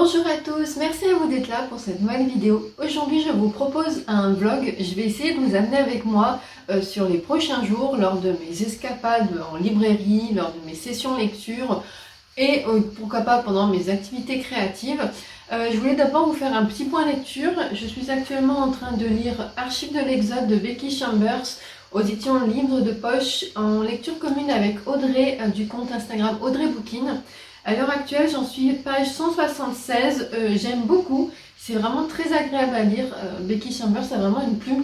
Bonjour à tous, merci à vous d'être là pour cette nouvelle vidéo. Aujourd'hui je vous propose un vlog, je vais essayer de vous amener avec moi sur les prochains jours lors de mes escapades en librairie, lors de mes sessions lecture et pourquoi pas pendant mes activités créatives. Je voulais d'abord vous faire un petit point lecture. Je suis actuellement en train de lire Archives de l'Exode de Becky Chambers aux éditions Livre de Poche en lecture commune avec Audrey du compte Instagram Audrey Boukine. À l'heure actuelle, j'en suis page 176. J'aime beaucoup. C'est vraiment très agréable à lire. Becky Chambers a vraiment une plume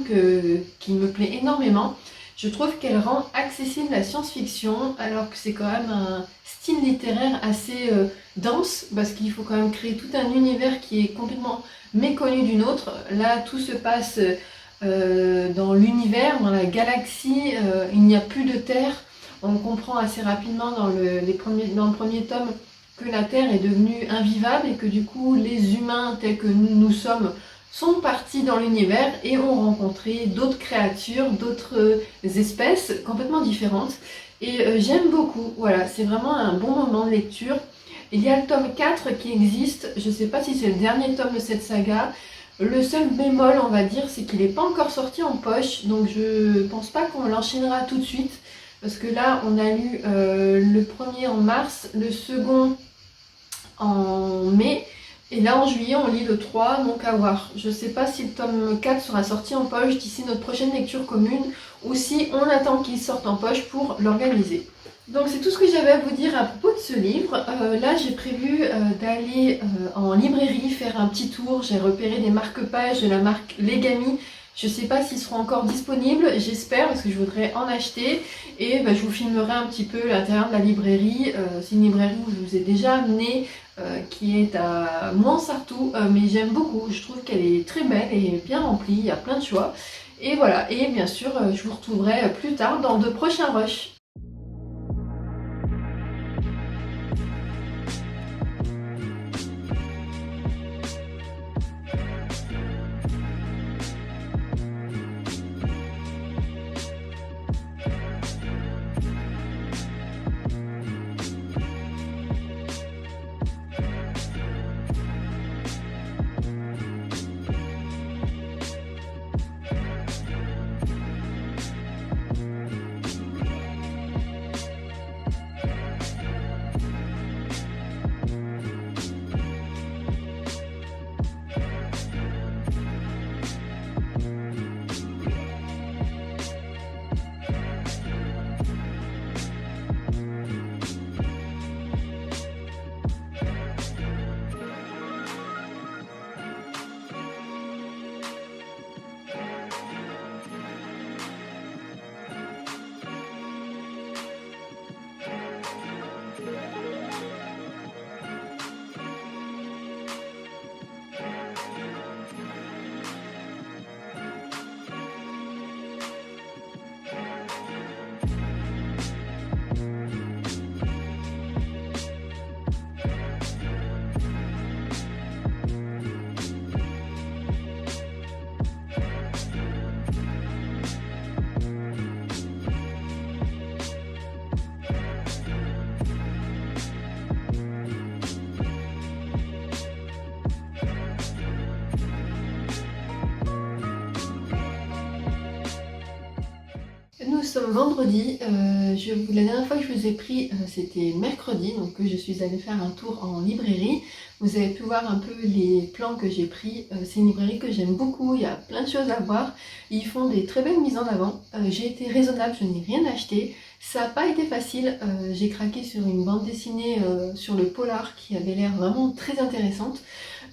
qui me plaît énormément. Je trouve qu'elle rend accessible la science-fiction alors que c'est quand même un style littéraire assez dense parce qu'il faut quand même créer tout un univers qui est complètement méconnu du nôtre. Là, tout se passe dans l'univers, dans la galaxie. Il n'y a plus de Terre. On comprend assez rapidement dans le premier tome que la Terre est devenue invivable et que du coup les humains tels que nous sommes sont partis dans l'univers et ont rencontré d'autres créatures, d'autres espèces complètement différentes. Et j'aime beaucoup, voilà, c'est vraiment un bon moment de lecture. Il y a le tome 4 qui existe, je ne sais pas si c'est le dernier tome de cette saga. Le seul bémol, on va dire, c'est qu'il n'est pas encore sorti en poche, donc je pense pas qu'on l'enchaînera tout de suite. Parce que là, on a lu le premier en mars, le second en mai, et là en juillet, on lit le 3, donc à voir. Je ne sais pas si le tome 4 sera sorti en poche d'ici notre prochaine lecture commune, ou si on attend qu'il sorte en poche pour l'organiser. Donc c'est tout ce que j'avais à vous dire à propos de ce livre. Là, j'ai prévu d'aller en librairie faire un petit tour. J'ai repéré des marque-pages de la marque Legami. Je ne sais pas s'ils seront encore disponibles, j'espère, parce que je voudrais en acheter. Et je vous filmerai un petit peu l'intérieur de la librairie. C'est une librairie où je vous ai déjà amené, qui est à Mouansartou, mais j'aime beaucoup. Je trouve qu'elle est très belle et bien remplie, il y a plein de choix. Et voilà, et bien sûr, je vous retrouverai plus tard dans de prochains rushs. Nous sommes vendredi, la dernière fois que je vous ai pris c'était mercredi, donc je suis allée faire un tour en librairie. Vous avez pu voir un peu les plans que j'ai pris, c'est une librairie que j'aime beaucoup, il y a plein de choses à voir. Ils font des très belles mises en avant, j'ai été raisonnable, je n'ai rien acheté. Ça n'a pas été facile, j'ai craqué sur une bande dessinée sur le polar qui avait l'air vraiment très intéressante.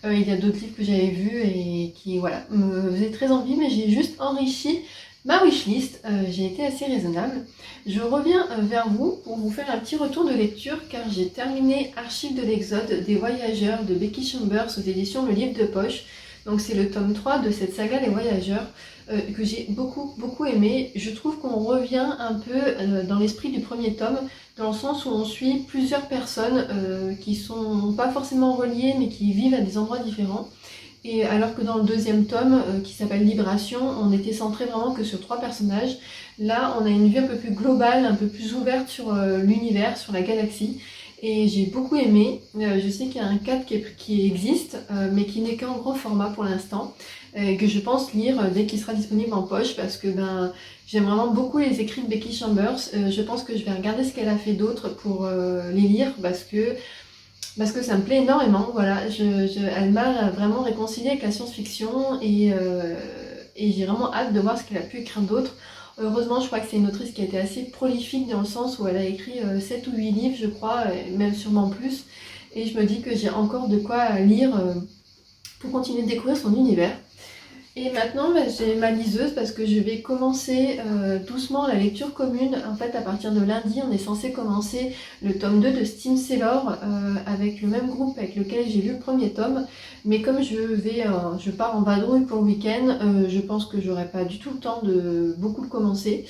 Il y a d'autres livres que j'avais vus et qui voilà, me faisaient très envie, mais j'ai juste enrichi ma wishlist. J'ai été assez raisonnable. Je reviens vers vous pour vous faire un petit retour de lecture car j'ai terminé Archives de l'Exode des Voyageurs de Becky Chambers aux éditions Le Livre de Poche. Donc c'est le tome 3 de cette saga Les Voyageurs que j'ai beaucoup aimé. Je trouve qu'on revient un peu dans l'esprit du premier tome, dans le sens où on suit plusieurs personnes qui sont pas forcément reliées mais qui vivent à des endroits différents. Et alors que dans le deuxième tome, qui s'appelle Libération, on était centré vraiment que sur 3 personnages. Là, on a une vue un peu plus globale, un peu plus ouverte sur l'univers, sur la galaxie. et j'ai beaucoup aimé. Je sais qu'il y a un 4 qui existe, mais qui n'est qu'en gros format pour l'instant, que je pense lire dès qu'il sera disponible en poche, parce que j'aime vraiment beaucoup les écrits de Becky Chambers. Je pense que je vais regarder ce qu'elle a fait d'autre pour les lire, parce que ça me plaît énormément. Voilà, elle m'a vraiment réconciliée avec la science-fiction, et j'ai vraiment hâte de voir ce qu'elle a pu écrire d'autre. Heureusement, je crois que c'est une autrice qui a été assez prolifique, dans le sens où elle a écrit 7 ou 8 livres, je crois, même sûrement plus. Et je me dis que j'ai encore de quoi lire pour continuer de découvrir son univers. Et maintenant, j'ai ma liseuse, parce que je vais commencer doucement la lecture commune. En fait, à partir de lundi, on est censé commencer le tome 2 de Steam Sailor avec le même groupe avec lequel j'ai lu le premier tome. Mais comme je pars en vadrouille pour le week-end, je pense que j'aurai pas du tout le temps de beaucoup le commencer.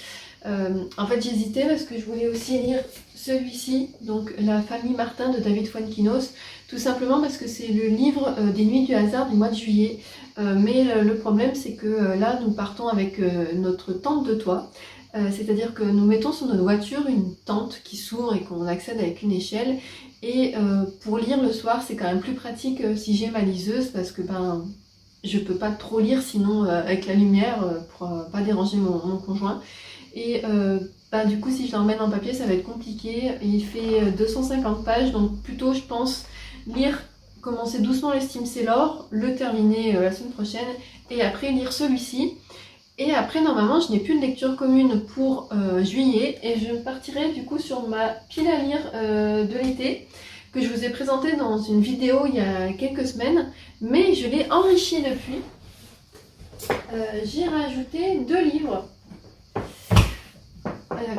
En fait, j'hésitais parce que je voulais aussi lire celui-ci, donc La famille Martin de David Fuenquinos, tout simplement parce que c'est le livre des Nuits du hasard du mois de juillet. Mais le problème, c'est que là, nous partons avec notre tente de toit. C'est-à-dire que nous mettons sur notre voiture une tente qui s'ouvre et qu'on accède avec une échelle. Et pour lire le soir, c'est quand même plus pratique si j'ai ma liseuse, parce que je peux pas trop lire sinon avec la lumière pour pas déranger mon conjoint. Et du coup, si je l'emmène en papier, ça va être compliqué. Il fait 250 pages, donc plutôt, je pense, commencer doucement les Steam Sailor, le terminer la semaine prochaine, et après lire celui-ci. Et après, normalement, je n'ai plus de lecture commune pour juillet, et je partirai du coup sur ma pile à lire de l'été, que je vous ai présentée dans une vidéo il y a quelques semaines, mais je l'ai enrichie depuis. J'ai rajouté 2 livres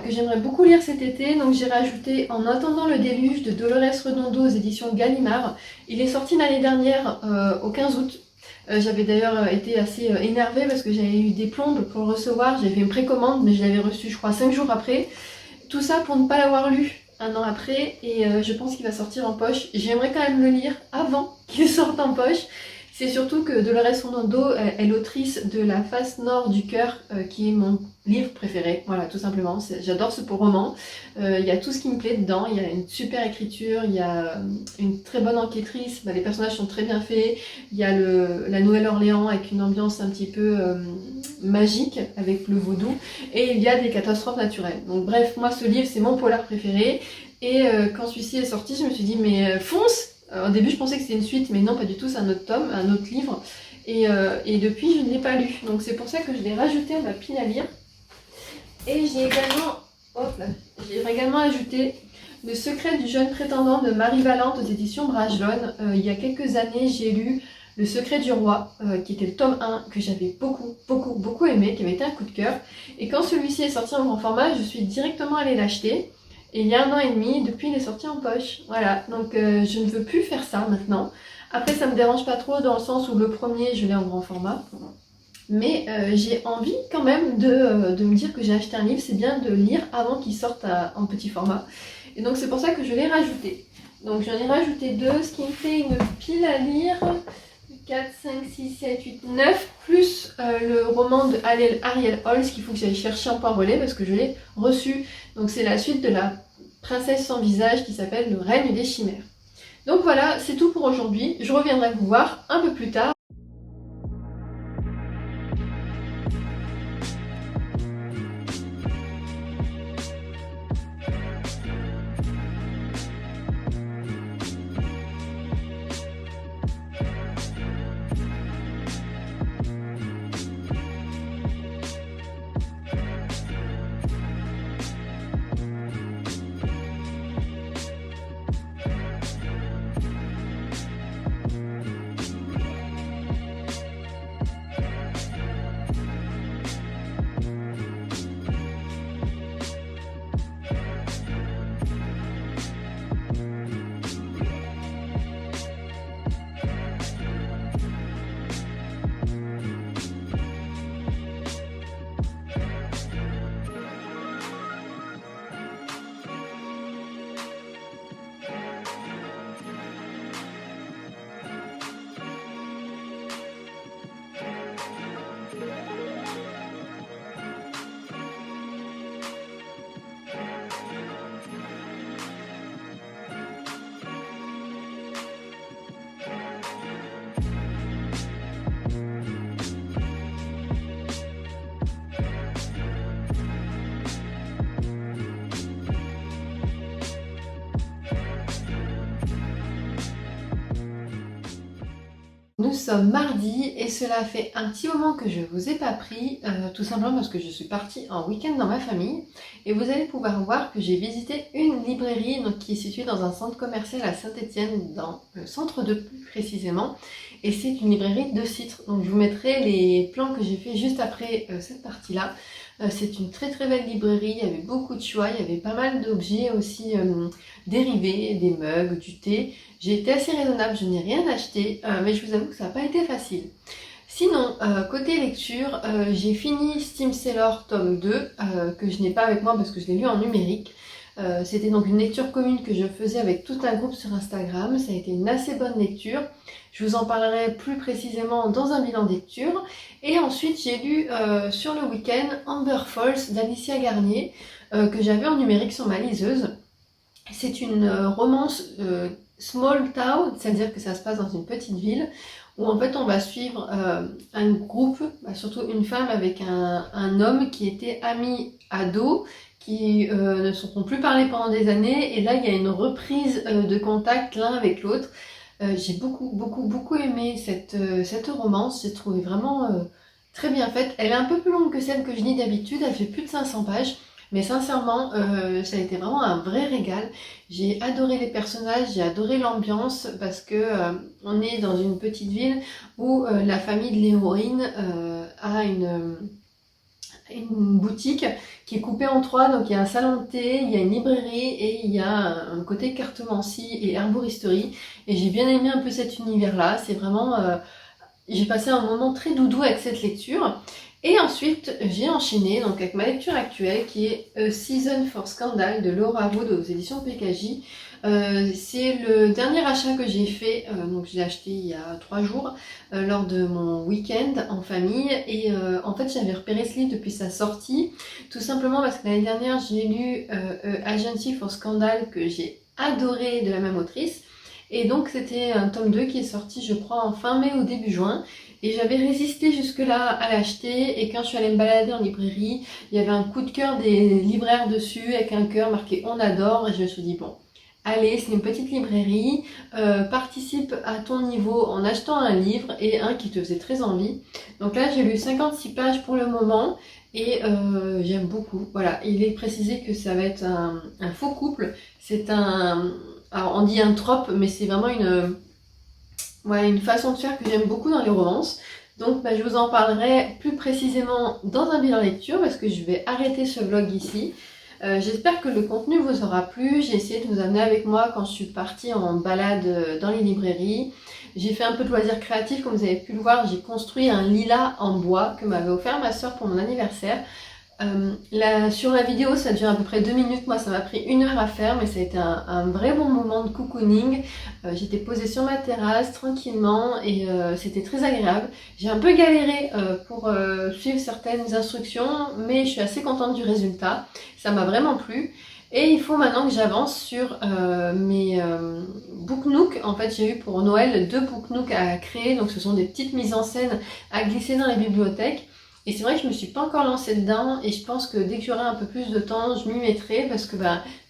que j'aimerais beaucoup lire cet été. Donc j'ai rajouté En attendant le déluge de Dolores Redondo aux éditions Gallimard. Il est sorti l'année dernière au 15 août. J'avais d'ailleurs été assez énervée parce que j'avais eu des plombes pour le recevoir. J'avais fait une précommande, mais je l'avais reçu, je crois, 5 jours après. Tout ça pour ne pas l'avoir lu un an après, et je pense qu'il va sortir en poche. J'aimerais quand même le lire avant qu'il sorte en poche. C'est surtout que Dolores Redondo est l'autrice de La face nord du cœur, qui est mon livre préféré. Voilà, tout simplement. J'adore ce roman. Il y a tout ce qui me plaît dedans. Il y a une super écriture, il y a une très bonne enquêtrice. Les personnages sont très bien faits. Il y a la Nouvelle-Orléans avec une ambiance un petit peu magique avec le vaudou. Et il y a des catastrophes naturelles. Donc bref, moi ce livre, c'est mon polar préféré. Et quand celui-ci est sorti, je me suis dit, mais fonce! Au début, je pensais que c'était une suite, mais non, pas du tout, c'est un autre tome, un autre livre. Et depuis, je ne l'ai pas lu. Donc c'est pour ça que je l'ai rajouté à ma pile à lire. Et j'ai également ajouté Le secret du jeune prétendant de Marie Valente aux éditions Bragelonne. Il y a quelques années, j'ai lu Le secret du roi, qui était le tome 1, que j'avais beaucoup aimé, qui avait été un coup de cœur. Et quand celui-ci est sorti en grand format, je suis directement allée l'acheter. Et il y a 1 an et demi, depuis il est sorti en poche. Voilà, donc je ne veux plus faire ça maintenant. Après, ça me dérange pas trop dans le sens où le premier, je l'ai en grand format. Mais j'ai envie quand même de me dire que j'ai acheté un livre, c'est bien de le lire avant qu'il sorte en petit format. Et donc c'est pour ça que je l'ai rajouté. Donc j'en ai rajouté 2, ce qui me fait une pile à lire. 4, 5, 6, 7, 8, 9, plus le roman de Ariel Holz qu'il faut que j'aille chercher en relais parce que je l'ai reçu. Donc c'est la suite de La princesse sans visage qui s'appelle Le règne des chimères. Donc voilà, c'est tout pour aujourd'hui. Je reviendrai vous voir un peu plus tard. Nous sommes mardi et cela fait un petit moment que je ne vous ai pas pris, tout simplement parce que je suis partie en week-end dans ma famille. Et vous allez pouvoir voir que j'ai visité une librairie donc, qui est située dans un centre commercial à Saint-Étienne, dans le centre de plus précisément. Et c'est une librairie de citres. Donc je vous mettrai les plans que j'ai fait juste après cette partie-là. C'est une très très belle librairie, il y avait beaucoup de choix, il y avait pas mal d'objets aussi dérivés, des mugs, du thé. J'ai été assez raisonnable, je n'ai rien acheté, mais je vous avoue que ça n'a pas été facile. Sinon, côté lecture, j'ai fini Steam Sailor tome 2, que je n'ai pas avec moi parce que je l'ai lu en numérique. C'était donc une lecture commune que je faisais avec tout un groupe sur Instagram. Ça a été une assez bonne lecture. Je vous en parlerai plus précisément dans un bilan de lecture. Et ensuite, j'ai lu sur le week-end Amber Falls d'Alicia Garnier, que j'avais en numérique sur ma liseuse. C'est une romance small town, c'est-à-dire que ça se passe dans une petite ville, où en fait on va suivre un groupe, surtout une femme avec un homme qui était ami ado, qui ne se sont plus parlé pendant des années, et là il y a une reprise de contact l'un avec l'autre. J'ai beaucoup aimé cette romance, j'ai trouvé vraiment très bien faite. Elle est un peu plus longue que celle que je lis d'habitude, elle fait plus de 500 pages. Mais sincèrement, ça a été vraiment un vrai régal. J'ai adoré les personnages, j'ai adoré l'ambiance parce que on est dans une petite ville où la famille de l'héroïne a une boutique qui est coupée en trois. Donc il y a un salon de thé, il y a une librairie et il y a un côté cartomancie et herboristerie. Et j'ai bien aimé un peu cet univers-là. C'est vraiment... j'ai passé un moment très doudou avec cette lecture. Et ensuite, j'ai enchaîné donc avec ma lecture actuelle qui est A Season for Scandal de Laura Wood aux éditions PKJ. C'est le dernier achat que j'ai fait, donc je l'ai acheté il y a 3 jours lors de mon week-end en famille. Et en fait, j'avais repéré ce livre depuis sa sortie, tout simplement parce que l'année dernière, j'ai lu Agency for Scandal que j'ai adoré de la même autrice. Et donc c'était un tome 2 qui est sorti je crois en fin mai ou début juin. Et j'avais résisté jusque-là à l'acheter et quand je suis allée me balader en librairie, il y avait un coup de cœur des libraires dessus avec un cœur marqué "On adore" et je me suis dit bon, allez, c'est une petite librairie, participe à ton niveau en achetant un livre et un qui te faisait très envie. Donc là j'ai lu 56 pages pour le moment et j'aime beaucoup. Voilà, il est précisé que ça va être un faux couple, c'est un... Alors on dit un trope mais c'est vraiment une façon de faire que j'aime beaucoup dans les romances. Donc je vous en parlerai plus précisément dans un bilan lecture parce que je vais arrêter ce vlog ici. J'espère que le contenu vous aura plu. J'ai essayé de vous amener avec moi quand je suis partie en balade dans les librairies. J'ai fait un peu de loisirs créatifs comme vous avez pu le voir. J'ai construit un lilas en bois que m'avait offert ma soeur pour mon anniversaire. Sur la vidéo ça dure à peu près 2 minutes, moi ça m'a pris 1 heure à faire mais ça a été un vrai bon moment de cocooning. J'étais posée sur ma terrasse tranquillement et c'était très agréable. J'ai un peu galéré pour suivre certaines instructions mais je suis assez contente du résultat, ça m'a vraiment plu. Et il faut maintenant que j'avance sur mes Book Nook. En fait j'ai eu pour Noël 2 Book Nook à créer, donc ce sont des petites mises en scène à glisser dans les bibliothèques. Et c'est vrai que je ne me suis pas encore lancée dedans et je pense que dès que j'aurai un peu plus de temps, je m'y mettrai parce que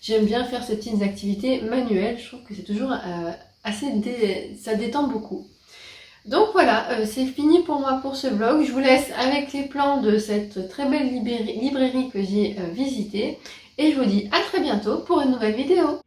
j'aime bien faire ces petites activités manuelles. Je trouve que c'est toujours ça détend beaucoup. Donc voilà, c'est fini pour moi pour ce vlog. Je vous laisse avec les plans de cette très belle librairie que j'ai visitée. Et je vous dis à très bientôt pour une nouvelle vidéo.